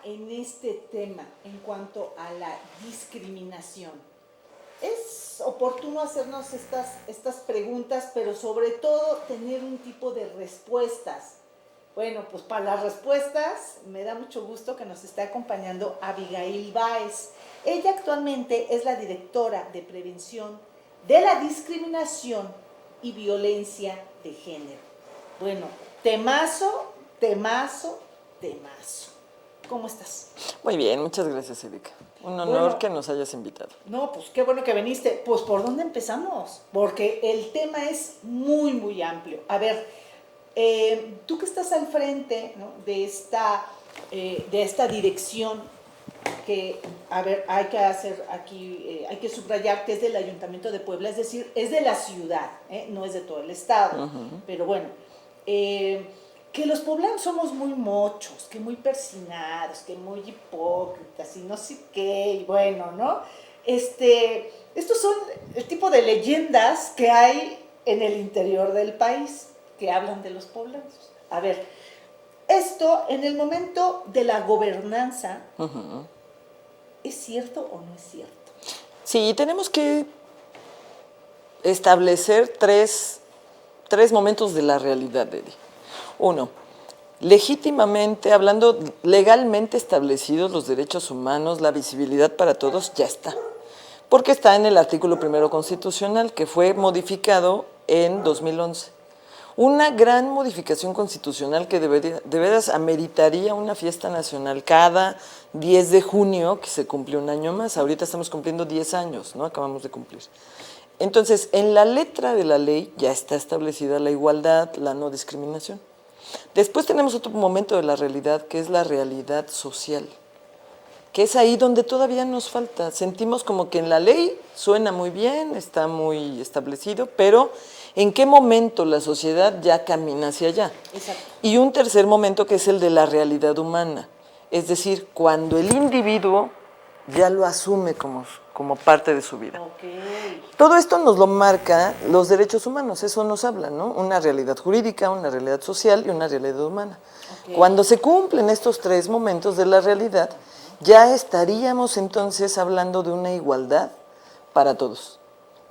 en este tema en cuanto a la discriminación? Es oportuno hacernos estas preguntas, pero sobre todo tener un tipo de respuestas. Bueno, pues para las respuestas me da mucho gusto que nos esté acompañando Abigail Báez. Ella actualmente es la directora de prevención de la discriminación y violencia de género. Bueno, temazo, temazo, temazo. ¿Cómo estás? Muy bien, muchas gracias, Erika. Un honor Bueno, que nos hayas invitado. No, pues qué bueno que viniste. Pues ¿por dónde empezamos? Porque el tema es muy, muy amplio. A ver, tú que estás al frente, ¿no?, de esta dirección que, a ver, hay que hacer aquí, hay que subrayar que es del Ayuntamiento de Puebla, es decir, es de la ciudad, no es de todo el estado. Pero bueno, que los poblanos somos muy mochos, que muy persinados, que muy hipócritas y no sé qué, y bueno, ¿no? Estos son el tipo de leyendas que hay en el interior del país, que hablan de los poblanos. A ver, esto en el momento de la gobernanza, ¿es cierto o no es cierto? Sí, tenemos que establecer tres momentos de la realidad, Eddie. Uno, legítimamente, hablando legalmente establecidos los derechos humanos, la visibilidad para todos, ya está. Porque está en el artículo 1 constitucional, que fue modificado en 2011. Una gran modificación constitucional que de veras ameritaría una fiesta nacional cada 10 de junio, que se cumple un año más. Ahorita estamos cumpliendo 10 años, ¿no? Acabamos de cumplir. Entonces, en la letra de la ley ya está establecida la igualdad, la no discriminación. Después tenemos otro momento de la realidad, que es la realidad social, que es ahí donde todavía nos falta. Sentimos como que en la ley suena muy bien, está muy establecido, pero ¿en qué momento la sociedad ya camina hacia allá? Exacto. Y un tercer momento que es el de la realidad humana, es decir, cuando el individuo ya lo asume como parte de su vida. Okay. Todo esto nos lo marca los derechos humanos, eso nos habla, ¿no? Una realidad jurídica, una realidad social y una realidad humana. Okay. Cuando se cumplen estos tres momentos de la realidad, ya estaríamos entonces hablando de una igualdad para todos,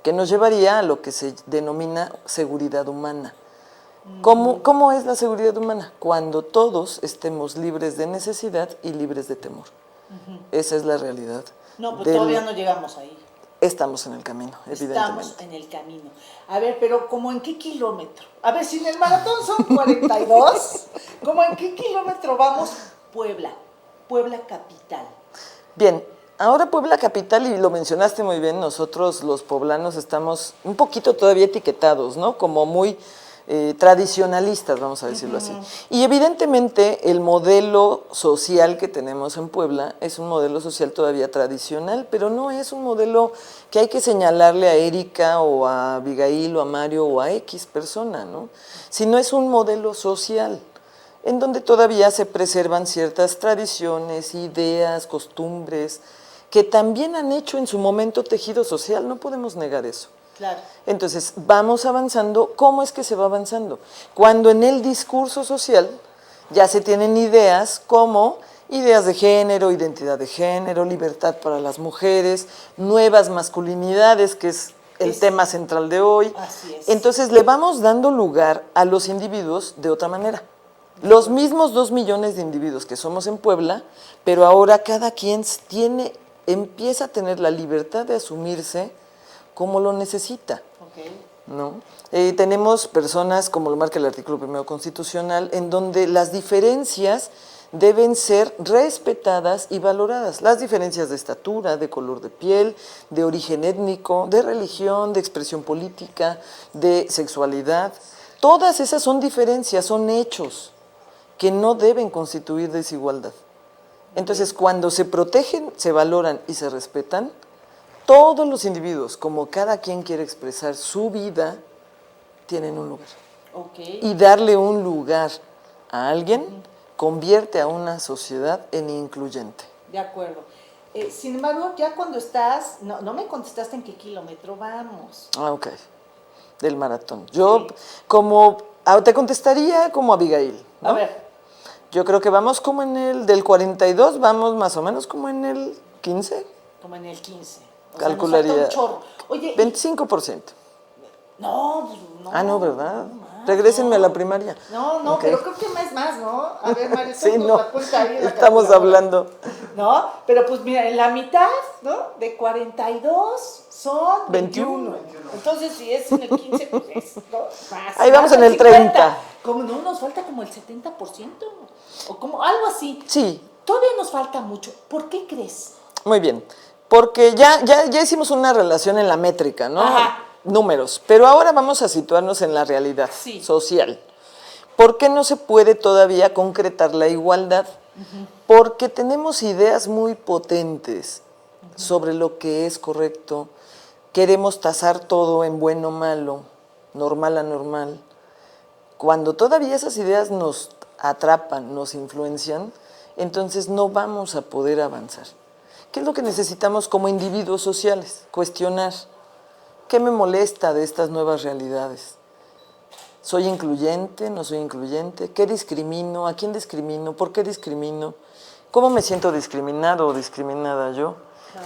que nos llevaría a lo que se denomina seguridad humana. ¿Cómo es la seguridad humana? Cuando todos estemos libres de necesidad y libres de temor. Esa es la realidad. No, pues todavía no llegamos ahí. Estamos en el camino, evidentemente. Estamos en el camino. A ver, pero ¿cómo en qué kilómetro? A ver, si en el maratón son 42, ¿cómo en qué kilómetro vamos? Puebla capital. Bien, ahora Puebla capital, y lo mencionaste muy bien, nosotros los poblanos estamos un poquito todavía etiquetados, ¿no? Como muy tradicionalistas, vamos a decirlo así. Y evidentemente el modelo social que tenemos en Puebla es un modelo social todavía tradicional, pero no es un modelo que hay que señalarle a Erika o a Abigail o a Mario o a X persona, ¿no? Sino es un modelo social en donde todavía se preservan ciertas tradiciones, ideas, costumbres, que también han hecho en su momento tejido social, no podemos negar eso. Claro. Entonces, vamos avanzando. ¿Cómo es que se va avanzando? Cuando en el discurso social ya se tienen ideas como ideas de género, identidad de género, libertad para las mujeres, nuevas masculinidades, que es el tema central de hoy. Así es. Entonces, le vamos dando lugar a los individuos de otra manera. Los mismos 2 millones de individuos que somos en Puebla, pero ahora cada quien empieza a tener la libertad de asumirse como lo necesita. Okay. ¿No? Tenemos personas, como lo marca el artículo 1 constitucional, en donde las diferencias deben ser respetadas y valoradas. Las diferencias de estatura, de color de piel, de origen étnico, de religión, de expresión política, de sexualidad. Todas esas son diferencias, son hechos que no deben constituir desigualdad. Entonces, cuando se protegen, se valoran y se respetan, todos los individuos, como cada quien quiere expresar su vida, tienen un lugar. Okay. Y darle un lugar a alguien convierte a una sociedad en incluyente. De acuerdo. Sin embargo, ya cuando estás, no me contestaste en qué kilómetro vamos. Ah, ok. Del maratón. Yo, te contestaría como Abigail, ¿no? A ver. Yo creo que vamos como en el del 42, vamos más o menos como en el 15. Como en el 15. O Calcularía. sea, nos falta un chorro. Oye, 25%. no, pues no. Ah, no, ¿verdad? No más, Regrésenme a la no. primaria. No, Ok. pero creo que más, ¿no? A ver, Mario, Sí, tú no, la cuenta ahí en la estamos calculadora. hablando. ¿No? Pero pues mira, en la mitad, ¿no? De 42 son 21. Entonces, si es en el 15, pues es, ¿no? Más. Ahí vamos Más en el 30. Como no, nos falta como el 70%. O como algo así. Sí, Todavía nos falta mucho. ¿Por qué crees? muy bien. Porque ya hicimos una relación en la métrica, ¿no? Ajá. Números. Pero ahora vamos a situarnos en la realidad Sí. social. ¿Por qué no se puede todavía concretar la igualdad? Porque tenemos ideas muy potentes sobre lo que es correcto. Queremos tasar todo en bueno o malo, normal a normal. Cuando todavía esas ideas nos atrapan, nos influencian, entonces no vamos a poder avanzar. ¿Qué es lo que necesitamos como individuos sociales? Cuestionar. ¿Qué me molesta de estas nuevas realidades? ¿Soy incluyente? ¿No soy incluyente? ¿Qué discrimino? ¿A quién discrimino? ¿Por qué discrimino? ¿Cómo me siento discriminado o discriminada yo?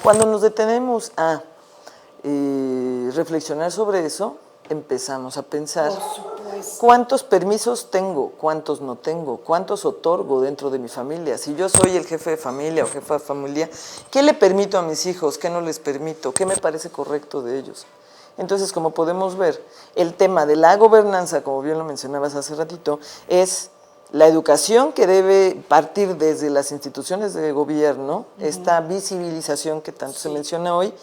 Cuando nos detenemos a reflexionar sobre eso, empezamos a pensar Por supuesto. cuántos permisos tengo, cuántos no tengo, cuántos otorgo dentro de mi familia. Si yo soy el jefe de familia o jefa de familia, ¿qué le permito a mis hijos? ¿Qué no les permito? ¿Qué me parece correcto de ellos? Entonces, como podemos ver, el tema de la gobernanza, como bien lo mencionabas hace ratito, es la educación que debe partir desde las instituciones de gobierno, esta visibilización que tanto se menciona hoy,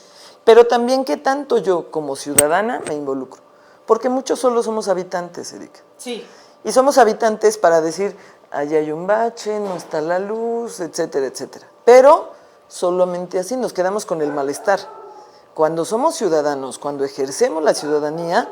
pero también qué tanto yo como ciudadana me involucro. Porque muchos solo somos habitantes, Erika. Sí. Y somos habitantes para decir, allá hay un bache, no está la luz, etcétera, etcétera. Pero solamente así nos quedamos con el malestar. Cuando somos ciudadanos, cuando ejercemos la ciudadanía,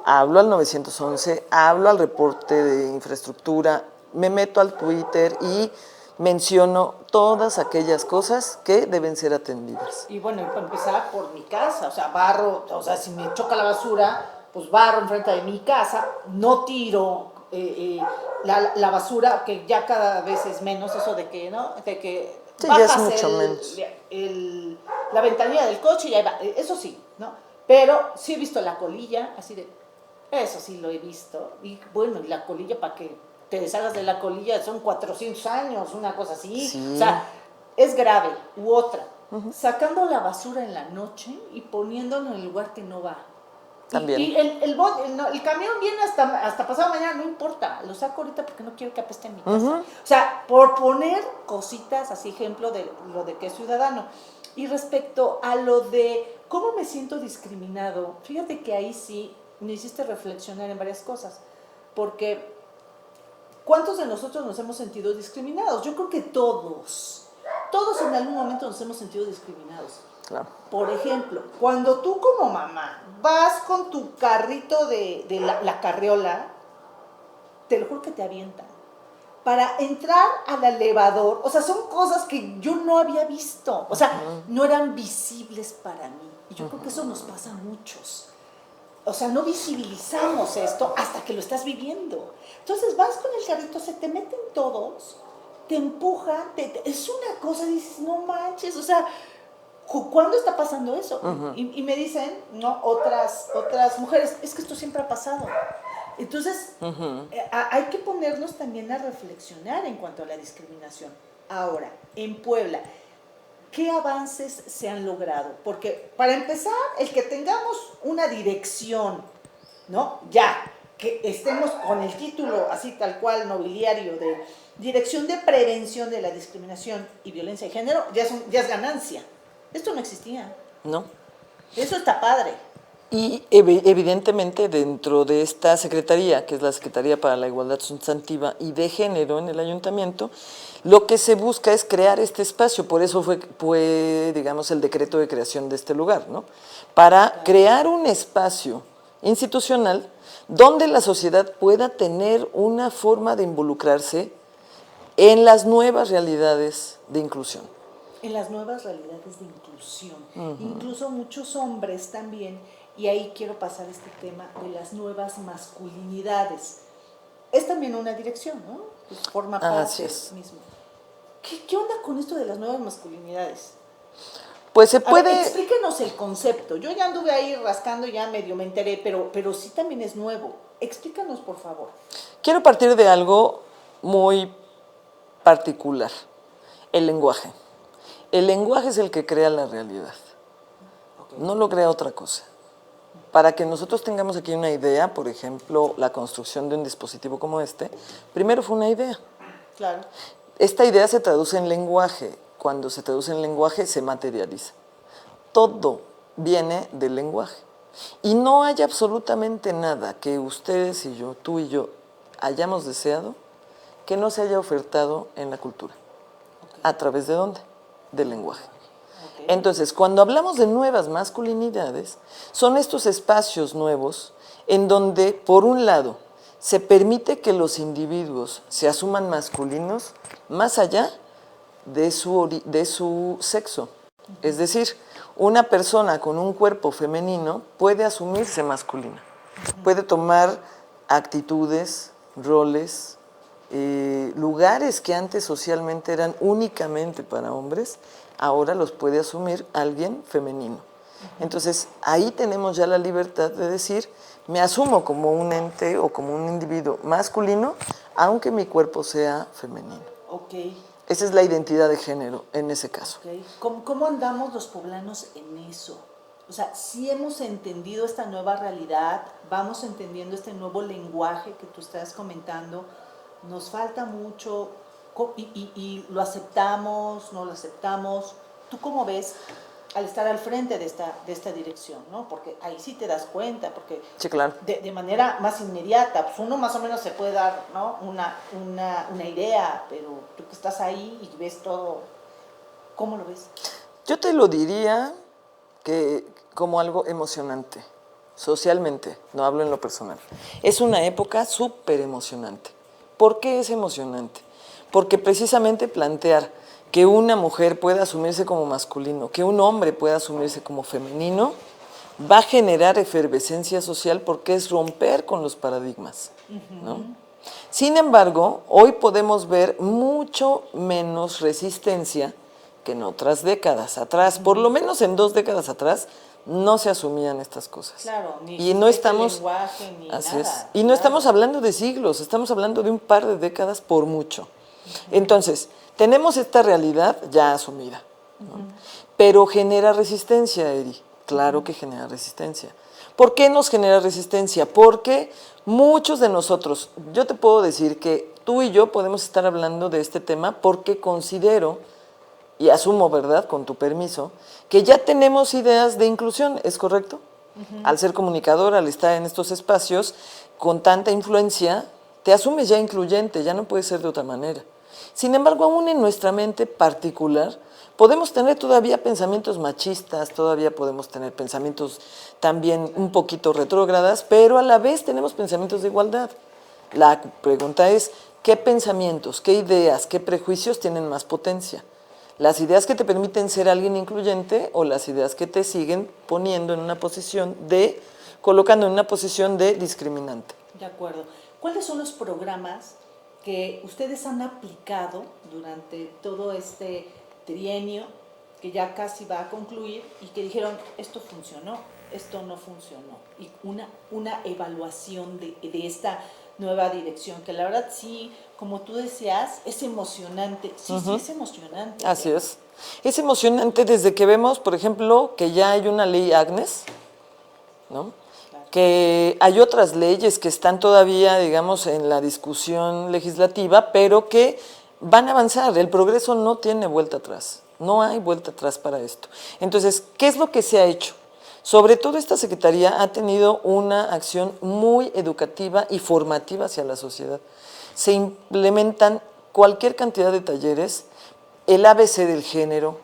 hablo al 911, hablo al reporte de infraestructura, me meto al Twitter y menciono todas aquellas cosas que deben ser atendidas. Y bueno, y para empezar por mi casa, o sea, barro, o sea, si me choca la basura, pues barro enfrente de mi casa, no tiro la basura, que ya cada vez es menos eso de que, ¿no? De que Sí, ya es bajas mucho menos. la ventanilla del coche y ahí va, eso sí, ¿no? Pero sí he visto la colilla, así de, eso sí lo he visto, y bueno, y la colilla para que te deshagas de la colilla son 400 años, una cosa así, Sí. o sea, es grave. U otra, sacando la basura en la noche y poniéndolo en el lugar que no va. También. Y el camión viene hasta pasado mañana, no importa, lo saco ahorita porque no quiero que apeste en mi casa. O sea, por poner cositas, así ejemplo de lo de que es ciudadano. Y respecto a lo de cómo me siento discriminado, fíjate que ahí sí me hiciste reflexionar en varias cosas. Porque, ¿cuántos de nosotros nos hemos sentido discriminados? Yo creo que todos. Todos en algún momento nos hemos sentido discriminados. Claro. Por ejemplo, cuando tú como mamá vas con tu carrito de la carriola, te lo juro que te avientan. Para entrar al elevador, o sea, son cosas que yo no había visto, o sea, no eran visibles para mí. Y yo creo que eso nos pasa a muchos. O sea, no visibilizamos esto hasta que lo estás viviendo. Entonces vas con el carrito, se te meten todos, te empujan, es una cosa, dices, no manches, o sea, ¿cuándo está pasando eso? Y me dicen, no, otras mujeres, es que esto siempre ha pasado. Entonces, hay que ponernos también a reflexionar en cuanto a la discriminación. Ahora, en Puebla, ¿qué avances se han logrado? Porque, para empezar, el que tengamos una dirección, ¿no? Ya, que estemos con el título así tal cual nobiliario de Dirección de Prevención de la Discriminación y Violencia de Género, ya es ganancia. Esto no existía. ¿No? Eso está padre. Y evidentemente dentro de esta secretaría, que es la Secretaría para la Igualdad Sustantiva y de Género en el Ayuntamiento, lo que se busca es crear este espacio, por eso fue digamos, el decreto de creación de este lugar, ¿no? Para crear un espacio institucional donde la sociedad pueda tener una forma de involucrarse en las nuevas realidades de inclusión. En las nuevas realidades de inclusión. Incluso muchos hombres también, y ahí quiero pasar este tema de las nuevas masculinidades. Es también una dirección, ¿no? pues forma Así parte es. mismo. ¿Qué onda con esto de las nuevas masculinidades? Pues se A ver, puede, explíquenos el concepto. Yo ya anduve ahí rascando, ya medio me enteré, pero sí también es nuevo. Explícanos, por favor. quiero partir de algo muy particular, el lenguaje. El lenguaje es el que crea la realidad, Okay. no lo crea otra cosa. Para que nosotros tengamos aquí una idea, por ejemplo, la construcción de un dispositivo como este, primero fue una idea. Claro. Esta idea se traduce en lenguaje. Cuando se traduce en lenguaje, se materializa. Todo viene del lenguaje. Y no hay absolutamente nada que ustedes y yo, tú y yo, hayamos deseado que no se haya ofertado en la cultura. Okay. ¿A través de dónde? Del lenguaje. Okay. Entonces, cuando hablamos de nuevas masculinidades, son estos espacios nuevos en donde, por un lado, se permite que los individuos se asuman masculinos más allá de su sexo. Es decir, una persona con un cuerpo femenino puede asumirse masculina, puede tomar actitudes, roles, lugares que antes socialmente eran únicamente para hombres, ahora los puede asumir alguien femenino. Entonces, ahí tenemos ya la libertad de decir, me asumo como un ente o como un individuo masculino, aunque mi cuerpo sea femenino. Ok. Esa es la identidad de género en ese caso. Okay. ¿Cómo andamos los poblanos en eso? O sea, si hemos entendido esta nueva realidad, vamos entendiendo este nuevo lenguaje que tú estás comentando, nos falta mucho y lo aceptamos, no lo aceptamos. ¿Tú cómo ves al estar al frente de esta dirección, ¿no? Porque ahí sí te das cuenta, porque Sí, claro. de manera más inmediata, pues uno más o menos se puede dar, ¿no? una idea, pero tú que estás ahí y ves todo, ¿cómo lo ves? Yo te lo diría que como algo emocionante, socialmente, no hablo en lo personal. Es una época súper emocionante. ¿Por qué es emocionante? Porque precisamente plantear que una mujer pueda asumirse como masculino, que un hombre pueda asumirse como femenino, va a generar efervescencia social porque es romper con los paradigmas, ¿no? Sin embargo, hoy podemos ver mucho menos resistencia que en otras décadas atrás, por lo menos en 2 décadas atrás, no se asumían estas cosas. Claro, ni Y no existía estamos, este lenguaje, ni así nada. es, y no claro. estamos hablando de siglos, estamos hablando de un par de décadas por mucho. Entonces, tenemos esta realidad ya asumida, ¿no? Pero genera resistencia, Eri, claro que genera resistencia. ¿Por qué nos genera resistencia? Porque muchos de nosotros, yo te puedo decir que tú y yo podemos estar hablando de este tema porque considero, y asumo, ¿verdad?, con tu permiso, que ya tenemos ideas de inclusión, ¿es correcto? Al ser comunicador, al estar en estos espacios con tanta influencia, te asumes ya incluyente, ya no puede ser de otra manera. Sin embargo, aún en nuestra mente particular, podemos tener todavía pensamientos machistas, todavía podemos tener pensamientos también un poquito retrógradas, pero a la vez tenemos pensamientos de igualdad. La pregunta es, ¿qué pensamientos, qué ideas, qué prejuicios tienen más potencia? ¿Las ideas que te permiten ser alguien incluyente o las ideas que te siguen poniendo en una posición de, colocando en una posición de discriminante? De acuerdo. ¿Cuáles son los programas que ustedes han aplicado durante todo este trienio que ya casi va a concluir y que dijeron, esto funcionó, esto no funcionó? Y una evaluación de esta nueva dirección, que la verdad sí, como tú decías, es emocionante. Sí, sí, es emocionante. Así es. Es emocionante desde que vemos, por ejemplo, que ya hay una ley Agnes, ¿no? Claro. Que hay otras leyes que están todavía, digamos, en la discusión legislativa, pero que van a avanzar. El progreso no tiene vuelta atrás. No hay vuelta atrás para esto. Entonces, ¿qué es lo que se ha hecho? Sobre todo esta Secretaría ha tenido una acción muy educativa y formativa hacia la sociedad. Se implementan cualquier cantidad de talleres, el ABC del género,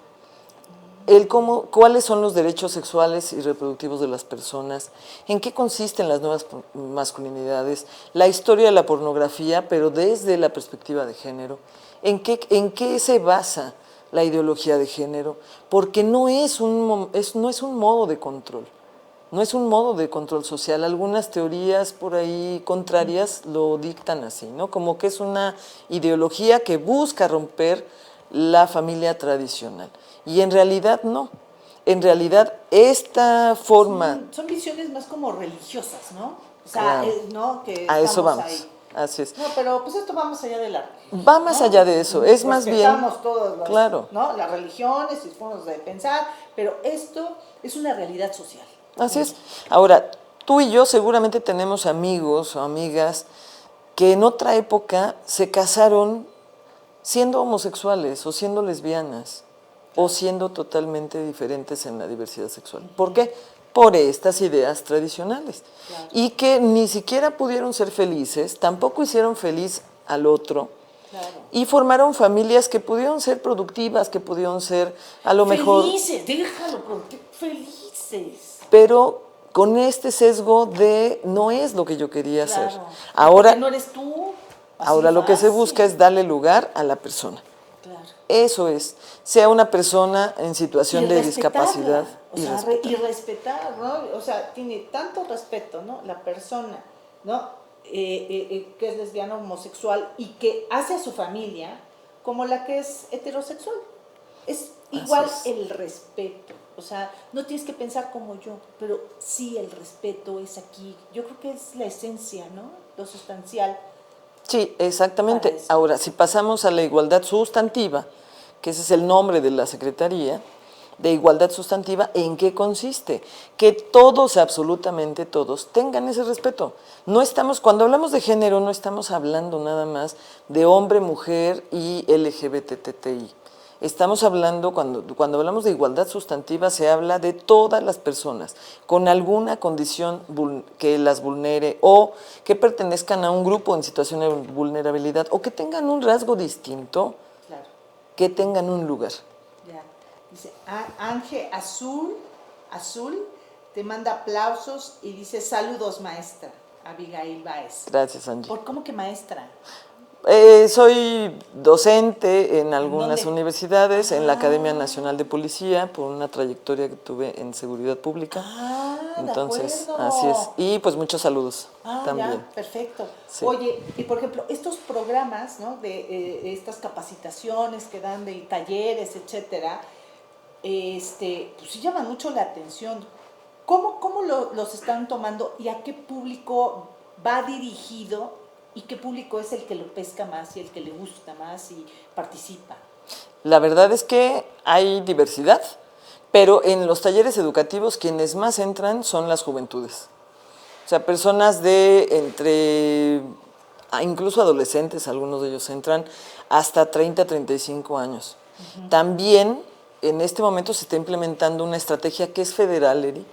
cuáles son los derechos sexuales y reproductivos de las personas, en qué consisten las nuevas masculinidades, la historia de la pornografía, pero desde la perspectiva de género, en qué se basa la ideología de género, porque no es un modo de control, no es un modo de control social. Algunas teorías por ahí contrarias lo dictan así, ¿no? Como que es una ideología que busca romper la familia tradicional. Y en realidad no. En realidad esta forma... Son visiones más como religiosas, ¿no? O sea, Claro. ¿no? Que A eso estamos vamos. ahí. Así es. No, pero pues esto va más allá de la Va más allá de eso. Es más bien... Respetamos todas las, Claro. ¿no? Las religiones y formas de pensar, pero esto es una realidad social. Así es. Ahora, tú y yo seguramente tenemos amigos o amigas que en otra época se casaron siendo homosexuales o siendo lesbianas o siendo totalmente diferentes en la diversidad sexual. ¿Por qué? Por estas ideas tradicionales. Claro. Y que ni siquiera pudieron ser felices, tampoco hicieron feliz al otro. Claro. Y formaron familias que pudieron ser productivas, que pudieron ser a lo mejor... Felices, déjalo, felices. Pero con este sesgo de no es lo que yo quería hacer. Claro. Ahora, Porque no eres tú. Así ahora lo que se fácil. busca es darle lugar a la persona. Claro. Eso es, sea una persona en situación Y de respetarla, discapacidad o sea, y respetar, ¿no? O sea, tiene tanto respeto, ¿no? La persona, ¿no? Que es lesbiana, homosexual y que hace a su familia como la que es heterosexual. Es igual el respeto, o sea, no tienes que pensar como yo, pero sí el respeto es aquí. Yo creo que es la esencia, ¿no? Lo sustancial. Sí, exactamente. Ahora, si pasamos a la igualdad sustantiva, que ese es el nombre de la Secretaría de Igualdad Sustantiva, ¿en qué consiste? Que todos, absolutamente todos, tengan ese respeto. No estamos, cuando hablamos de género, no estamos hablando nada más de hombre, mujer y LGBTTI. Estamos hablando, cuando hablamos de igualdad sustantiva, se habla de todas las personas con alguna condición que las vulnere o que pertenezcan a un grupo en situación de vulnerabilidad o que tengan un rasgo distinto, Claro. que tengan un lugar. Ya. Dice, Ángel Azul te manda aplausos y dice, saludos maestra, Abigail Baez. Gracias, Angie. ¿Cómo que maestra? Soy docente en algunas ¿Dónde? universidades, en la Academia Nacional de Policía, por una trayectoria que tuve en seguridad pública. Entonces, de acuerdo. así es. Y pues muchos saludos también. Ya, perfecto. Sí. Oye, y por ejemplo, estos programas, ¿no? De estas capacitaciones que dan de talleres, etcétera, pues sí llaman mucho la atención. ¿Cómo los están tomando y a qué público va dirigido y qué público es el que lo pesca más y el que le gusta más y participa? La verdad es que hay diversidad, pero en los talleres educativos quienes más entran son las juventudes. O sea, personas de entre, incluso adolescentes, algunos de ellos entran hasta 30, 35 años. También en este momento se está implementando una estrategia que es federal, Eri,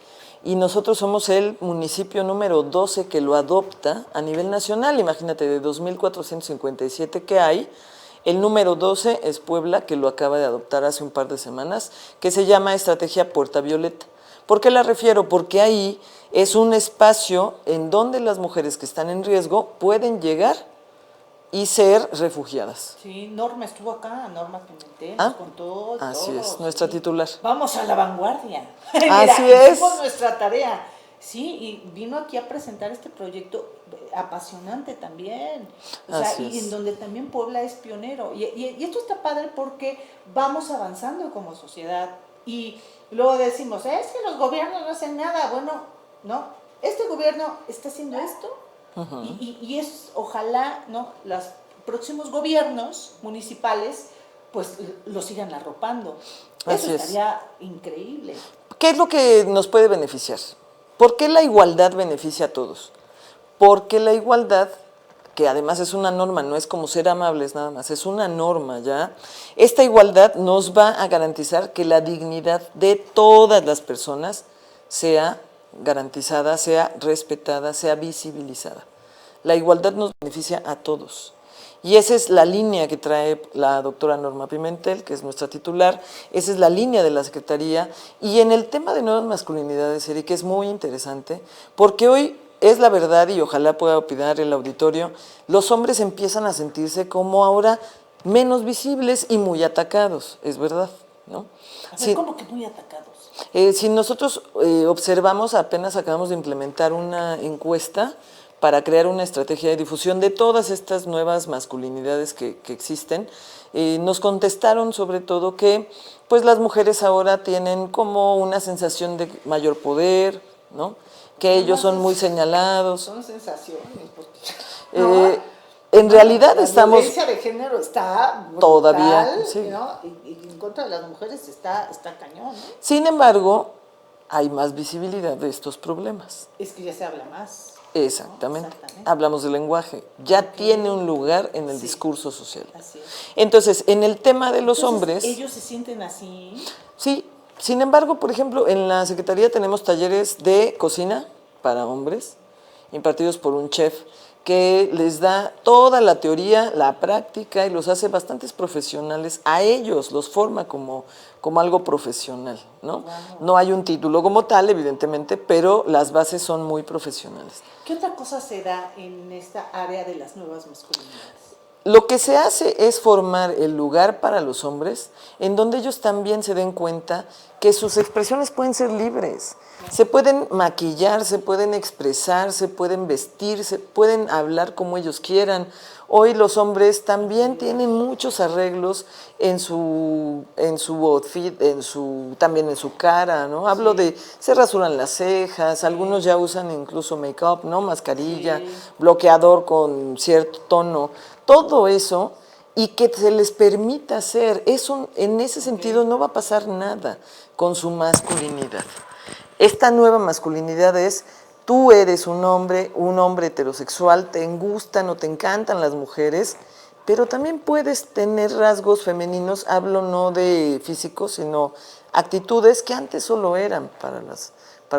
y nosotros somos el municipio número 12 que lo adopta a nivel nacional. Imagínate, de 2.457 que hay, el número 12 es Puebla, que lo acaba de adoptar hace un par de semanas, que se llama Estrategia Puerta Violeta. ¿Por qué la refiero? Porque ahí es un espacio en donde las mujeres que están en riesgo pueden llegar y ser refugiadas. Sí, Norma estuvo acá, Norma Pimentel, nos contó así todo, es, nuestra sí. titular. Vamos a la vanguardia. Así Mira, es. hicimos nuestra tarea. Sí, y vino aquí a presentar este proyecto apasionante también. O sea, y en donde también Puebla es pionero. Y esto está padre porque vamos avanzando como sociedad. Y luego decimos, es que los gobiernos no hacen nada. Bueno, no, este gobierno está haciendo esto. Y es, ojalá, ¿no? Los próximos gobiernos municipales pues lo sigan arropando. Eso estaría increíble. ¿Qué es lo que nos puede beneficiar? ¿Por qué la igualdad beneficia a todos? Porque la igualdad, que además es una norma, no es como ser amables nada más, es una norma ya, esta igualdad nos va a garantizar que la dignidad de todas las personas sea garantizada, sea respetada, sea visibilizada. La igualdad nos beneficia a todos. Y esa es la línea que trae la doctora Norma Pimentel, que es nuestra titular, esa es la línea de la Secretaría. Y en el tema de nuevas masculinidades, Eric, es muy interesante, porque hoy es la verdad, y ojalá pueda opinar el auditorio, los hombres empiezan a sentirse como ahora menos visibles y muy atacados, es verdad. ¿no? A ver, Si, como que muy atacados. si nosotros observamos, apenas acabamos de implementar una encuesta para crear una estrategia de difusión de todas estas nuevas masculinidades que existen. Nos contestaron sobre todo que pues las mujeres ahora tienen como una sensación de mayor poder, ¿no? Que ellos son muy señalados. Son sensaciones, porque, ¿no? Eh, en realidad La estamos violencia de género está brutal, todavía, sí. ¿no? Y en contra de las mujeres está cañón, ¿no? Sin embargo, hay más visibilidad de estos problemas. Es que ya se habla más. Exactamente. ¿No? Exactamente. Hablamos del lenguaje. Ya Ok. tiene un lugar en el Sí. discurso social. Así es. Entonces, en el tema de los Entonces, hombres, ellos se sienten así. sí. Sin embargo, por ejemplo, en la Secretaría tenemos talleres de cocina para hombres, impartidos por un chef, que les da toda la teoría, la práctica y los hace bastantes profesionales. A ellos los forma como algo profesional, ¿no? Wow. No hay un título como tal, evidentemente, pero las bases son muy profesionales. ¿Qué otra cosa se da en esta área de las nuevas masculinidades? Lo que se hace es formar el lugar para los hombres en donde ellos también se den cuenta que sus expresiones pueden ser libres. Se pueden maquillar, se pueden expresar, se pueden vestir, se pueden hablar como ellos quieran. Hoy los hombres también tienen muchos arreglos en su outfit, también en su cara, ¿no? Hablo de, se rasuran las cejas, algunos ya usan incluso make-up, ¿no? Mascarilla, bloqueador con cierto tono. Todo eso, y que se les permita hacer, eso, en ese sentido no va a pasar nada con su masculinidad. Esta nueva masculinidad es, tú eres un hombre heterosexual, te gustan o te encantan las mujeres, pero también puedes tener rasgos femeninos, hablo no de físicos, sino actitudes que antes solo eran para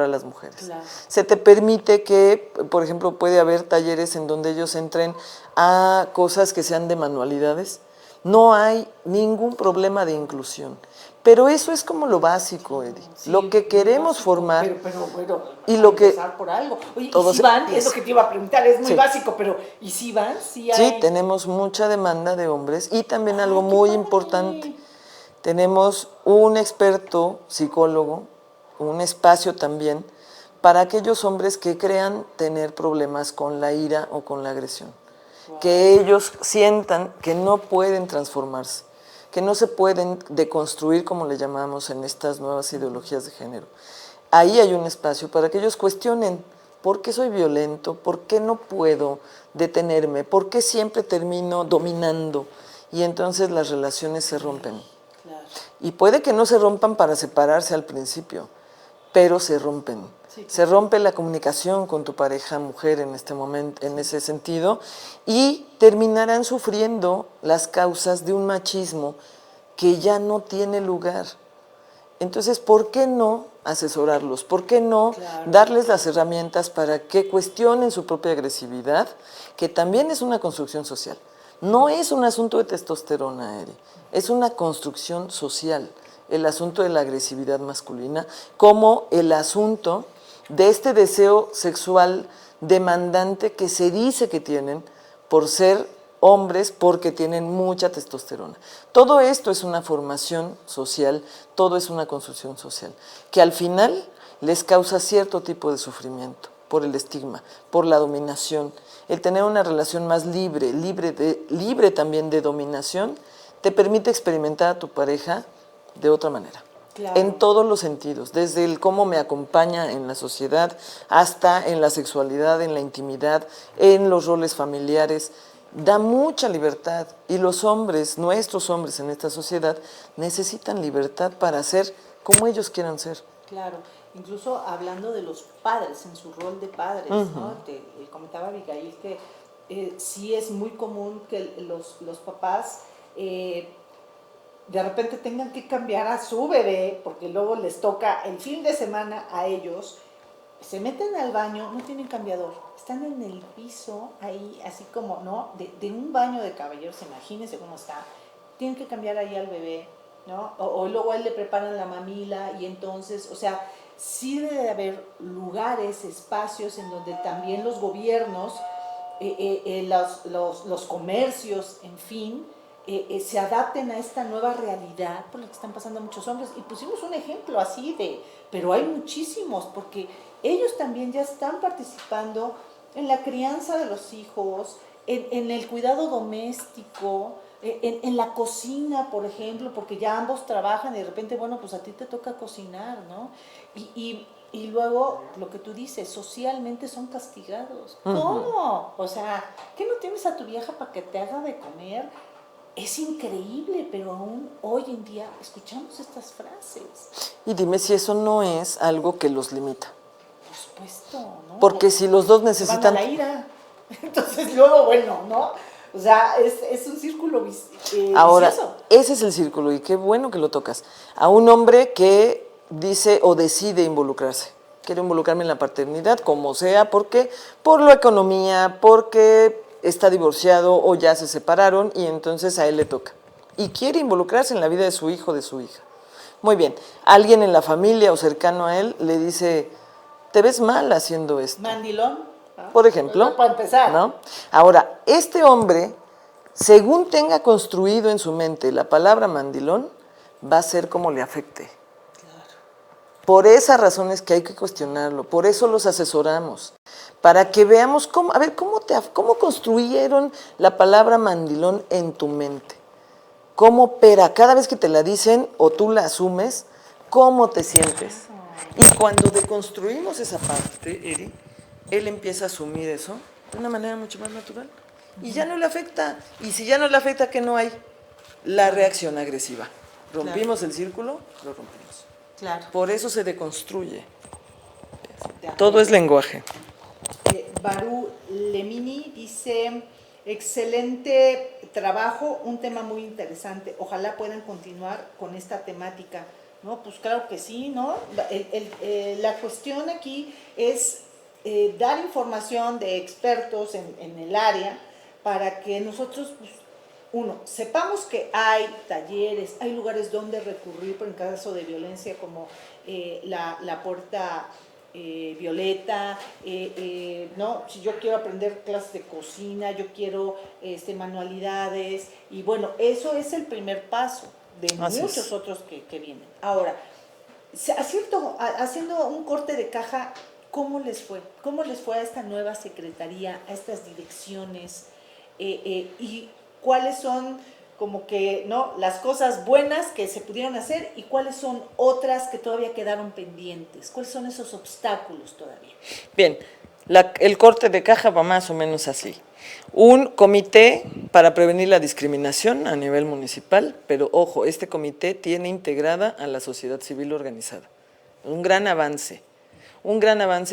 las mujeres. Claro. Se te permite que, por ejemplo, puede haber talleres en donde ellos entren a cosas que sean de manualidades. No hay ningún problema de inclusión. Pero eso es como lo básico, Eddie. Sí, lo que queremos básico, formar. Pero bueno, y lo que empezar por algo. Oye, todos ¿y si van? es Es lo que te iba a preguntar, es muy sí. básico, pero ¿y si van? Sí, Sí, tenemos mucha demanda de hombres y también algo muy importante. Tenemos un experto psicólogo, un espacio también para aquellos hombres que crean tener problemas con la ira o con la agresión. Wow. Que ellos sientan que no pueden transformarse, que no se pueden deconstruir, como le llamamos en estas nuevas ideologías de género. Ahí hay un espacio para que ellos cuestionen por qué soy violento, por qué no puedo detenerme, por qué siempre termino dominando y entonces las relaciones se rompen. Claro. Y puede que no se rompan para separarse al principio, pero se rompen. Sí, claro. Se rompe la comunicación con tu pareja mujer en este momento, en ese sentido, y terminarán sufriendo las causas de un machismo que ya no tiene lugar. Entonces, ¿por qué no asesorarlos? ¿Por qué no darles las herramientas para que cuestionen su propia agresividad, que también es una construcción social? No es un asunto de testosterona, Eri, es una construcción social, el asunto de la agresividad masculina, como el asunto de este deseo sexual demandante que se dice que tienen por ser hombres porque tienen mucha testosterona. Todo esto es una formación social, todo es una construcción social, que al final les causa cierto tipo de sufrimiento por el estigma, por la dominación. El tener una relación más libre también de dominación, te permite experimentar a tu pareja de otra manera. Claro. En todos los sentidos, desde el cómo me acompaña en la sociedad, hasta en la sexualidad, en la intimidad, en los roles familiares. Da mucha libertad y los hombres, nuestros hombres en esta sociedad, necesitan libertad para ser como ellos quieran ser. Claro, incluso hablando de los padres, en su rol de padres, ¿no? Te comentaba Abigail que sí es muy común que los papás de repente tengan que cambiar a su bebé, porque luego les toca el fin de semana a ellos, se meten al baño, no tienen cambiador, están en el piso, ahí, así como, ¿no? De un baño de caballeros, imagínense cómo está, tienen que cambiar ahí al bebé, ¿no? O luego a él le preparan la mamila y entonces, o sea, sí debe de haber lugares, espacios en donde también los gobiernos, los comercios, en fin, se adapten a esta nueva realidad por la que están pasando muchos hombres. Y pusimos un ejemplo así pero hay muchísimos, porque ellos también ya están participando en la crianza de los hijos, en el cuidado doméstico, en la cocina, por ejemplo, porque ya ambos trabajan y de repente, bueno, pues a ti te toca cocinar, ¿no? Y luego, lo que tú dices, socialmente son castigados. ¿Cómo? O sea, ¿qué no tienes a tu vieja para que te haga de comer? Es increíble, pero aún hoy en día escuchamos estas frases. Y dime si eso no es algo que los limita. Por supuesto, ¿no? Porque si los dos necesitan... Van a la ira. Entonces luego, bueno, ¿no? O sea, es un círculo Ahora, vicioso. ese es el círculo y qué bueno que lo tocas. A un hombre que dice o decide involucrarse. Quiero involucrarme en la paternidad, como sea, porque por la economía, porque está divorciado o ya se separaron y entonces a él le toca. Y quiere involucrarse en la vida de su hijo o de su hija. Muy bien, alguien en la familia o cercano a él le dice, te ves mal haciendo esto. Mandilón. ¿No? Por ejemplo. Para empezar. ¿No? Ahora, este hombre, según tenga construido en su mente la palabra mandilón, va a ser como le afecte. Por esas razones que hay que cuestionarlo, por eso los asesoramos, para que veamos cómo, a ver, cómo construyeron la palabra mandilón en tu mente, cómo opera, cada vez que te la dicen o tú la asumes, cómo te sientes. Y cuando deconstruimos esa parte, Eri, él empieza a asumir eso de una manera mucho más natural y ya no le afecta. Y si ya no le afecta, ¿qué no hay? La reacción agresiva. Rompimos el círculo, lo rompimos. Claro. Por eso se deconstruye. Todo es lenguaje. Barú Lemini dice, excelente trabajo, un tema muy interesante. Ojalá puedan continuar con esta temática. No, pues claro que sí, ¿no? La cuestión aquí es dar información de expertos en el área para que nosotros, pues, uno, sepamos que hay talleres, hay lugares donde recurrir, por en caso de violencia, como la puerta violeta, ¿no? Si yo quiero aprender clases de cocina, yo quiero manualidades, y bueno, eso es el primer paso de muchos otros que vienen. Ahora, haciendo un corte de caja, ¿cómo les fue? ¿Cómo les fue a esta nueva secretaría, a estas direcciones? Y cuáles son como que, ¿no?, las cosas buenas que se pudieron hacer y cuáles son otras que todavía quedaron pendientes. ¿Cuáles son esos obstáculos todavía? Bien, el corte de caja va más o menos así. Un comité para prevenir la discriminación a nivel municipal, pero ojo, este comité tiene integrada a la sociedad civil organizada. Un gran avance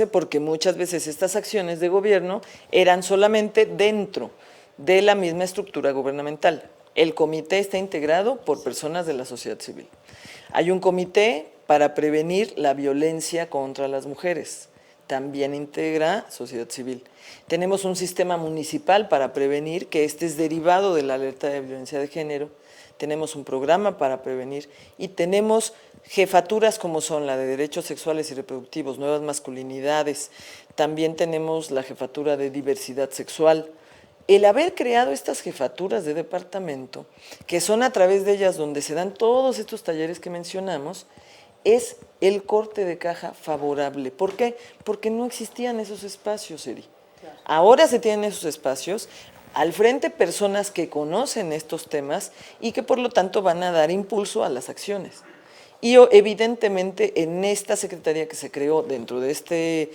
porque muchas veces estas acciones de gobierno eran solamente dentro de la misma estructura gubernamental. El comité está integrado por personas de la sociedad civil. Hay un comité para prevenir la violencia contra las mujeres, también integra sociedad civil. Tenemos un sistema municipal para prevenir, que este es derivado de la alerta de violencia de género. Tenemos un programa para prevenir y tenemos jefaturas como son la de derechos sexuales y reproductivos, nuevas masculinidades. También tenemos la jefatura de diversidad sexual. El haber creado estas jefaturas de departamento, que son a través de ellas donde se dan todos estos talleres que mencionamos, es el corte de caja favorable. ¿Por qué? Porque no existían esos espacios, Eri. Claro. Ahora se tienen esos espacios, al frente personas que conocen estos temas y que por lo tanto van a dar impulso a las acciones. Y evidentemente en esta secretaría que se creó dentro de este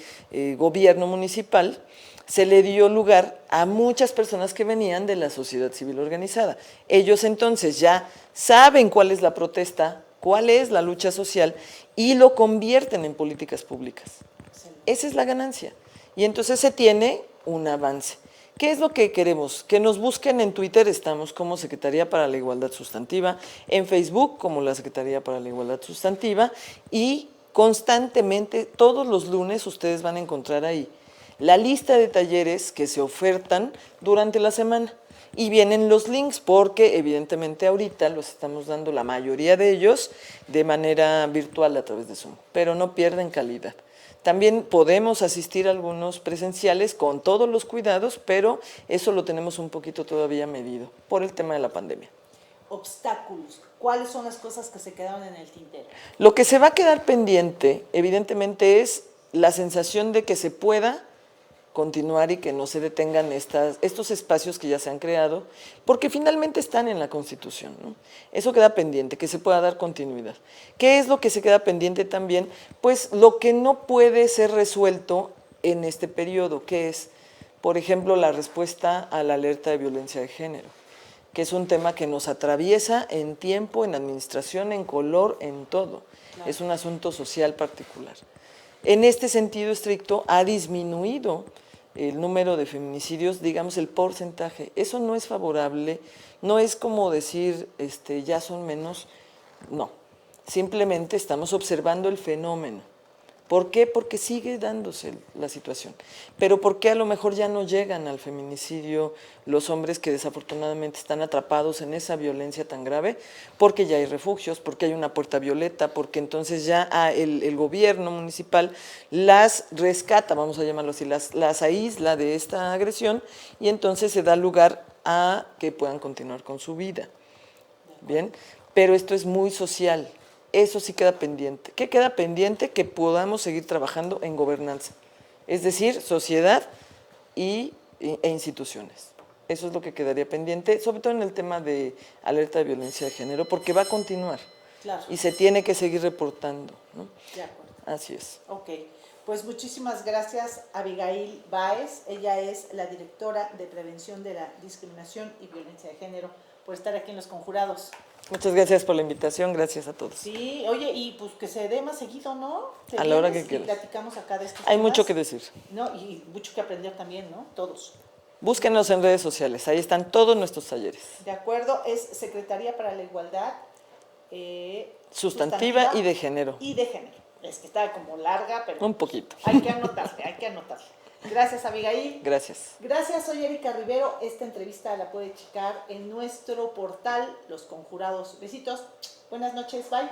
gobierno municipal, se le dio lugar a muchas personas que venían de la sociedad civil organizada. Ellos entonces ya saben cuál es la protesta, cuál es la lucha social y lo convierten en políticas públicas. Esa es la ganancia. Y entonces se tiene un avance. ¿Qué es lo que queremos? Que nos busquen en Twitter, estamos como Secretaría para la Igualdad Sustantiva, en Facebook como la Secretaría para la Igualdad Sustantiva y constantemente, todos los lunes ustedes van a encontrar ahí la lista de talleres que se ofertan durante la semana. Y vienen los links porque evidentemente ahorita los estamos dando la mayoría de ellos de manera virtual a través de Zoom, pero no pierden calidad. También podemos asistir a algunos presenciales con todos los cuidados, pero eso lo tenemos un poquito todavía medido por el tema de la pandemia. obstáculos? ¿Cuáles son las cosas que se quedaron en el tintero? Lo que se va a quedar pendiente, evidentemente, es la sensación de que se pueda continuar y que no se detengan estos espacios que ya se han creado, porque finalmente están en la Constitución, ¿no? Eso queda pendiente, que se pueda dar continuidad. ¿Qué es lo que se queda pendiente también? Pues lo que no puede ser resuelto en este periodo, que es, por ejemplo, la respuesta a la alerta de violencia de género, que es un tema que nos atraviesa en tiempo, en administración, en color, en todo. Claro. Es un asunto social particular. En este sentido estricto ha disminuido el número de feminicidios, digamos el porcentaje. Eso no es favorable, no es como decir ya son menos, no. Simplemente estamos observando el fenómeno. ¿Por qué? Porque sigue dándose la situación. Pero ¿por qué a lo mejor ya no llegan al feminicidio los hombres que desafortunadamente están atrapados en esa violencia tan grave? Porque ya hay refugios, porque hay una puerta violeta, porque entonces ya el gobierno municipal las rescata, vamos a llamarlo así, las aísla de esta agresión y entonces se da lugar a que puedan continuar con su vida. Bien, pero esto es muy social. Eso sí queda pendiente. ¿Qué queda pendiente? Que podamos seguir trabajando en gobernanza, es decir, sociedad e instituciones. Eso es lo que quedaría pendiente, sobre todo en el tema de alerta de violencia de género, porque va a continuar. Claro. Y se tiene que seguir reportando, ¿no? De acuerdo. Así es. Ok, pues muchísimas gracias Abigail Báez. Ella es la directora de Prevención de la Discriminación y Violencia de Género, por estar aquí en Los Conjurados. Muchas gracias por la invitación, gracias a todos. Sí, oye, y pues que se dé más seguido, ¿no? A la hora que quieras. Platicamos acá de estos Hay temas, mucho que decir. ¿no? Y mucho que aprender también, ¿no? Todos. Búsquenos en redes sociales, ahí están todos nuestros talleres. De acuerdo, es Secretaría para la Igualdad Sustantiva y de género. Y de género. Es que está como larga, pero... Un poquito. Hay que anotarle, hay que anotarle. Gracias, Abigail. Gracias. Gracias, soy Erika Rivero. Esta entrevista la puede checar en nuestro portal Los Conjurados. Besitos. Buenas noches, bye.